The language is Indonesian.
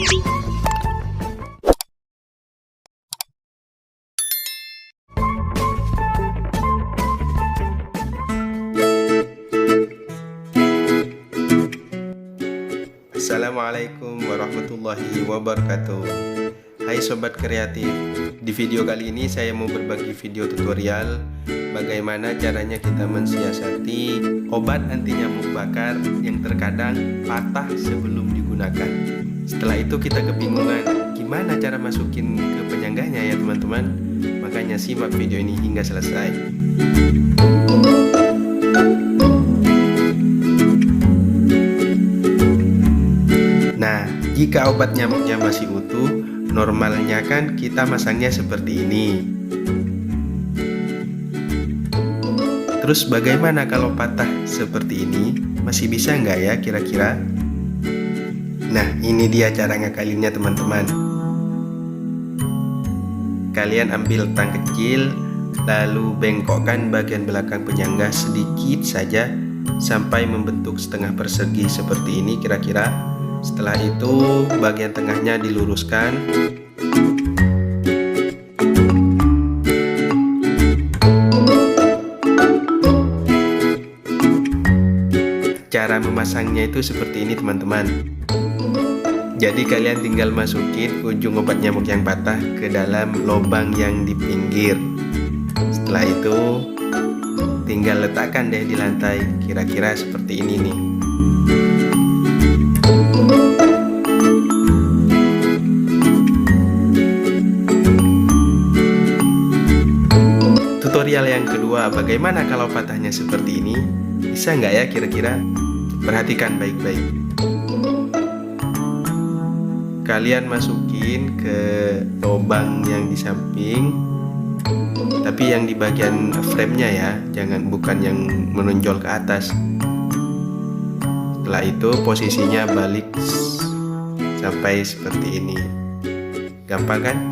Assalamualaikum warahmatullahi wabarakatuh. Hai sobat kreatif, di video kali ini saya mau berbagi video tutorial bagaimana caranya kita mensiasati obat anti nyamuk bakar yang terkadang patah sebelum digunakan. Setelah itu kita kebingungan gimana cara masukin ke penyangganya ya teman-teman. Makanya simak video ini hingga selesai. Nah, jika obat nyamuknya masih utuh, normalnya kan kita masangnya seperti ini. Terus bagaimana kalau patah seperti ini? Masih bisa nggak ya kira-kira? Nah, ini dia cara ngakalinnya teman-teman. Kalian ambil tang kecil, lalu bengkokkan bagian belakang penyangga sedikit saja sampai membentuk setengah persegi seperti ini kira-kira. Setelah itu bagian tengahnya diluruskan. Cara memasangnya itu seperti ini teman-teman. Jadi kalian tinggal masukin ujung obat nyamuk yang patah ke dalam lubang yang di pinggir. Setelah itu tinggal letakkan deh di lantai, kira-kira seperti ini nih. Tutorial yang kedua, bagaimana kalau patahnya seperti ini? Bisa nggak ya kira-kira? Perhatikan baik-baik. Kalian masukin ke lubang yang di samping, tapi yang di bagian frame-nya ya, bukan yang menonjol ke atas. Setelah itu posisinya balik sampai seperti ini. Gampang kan?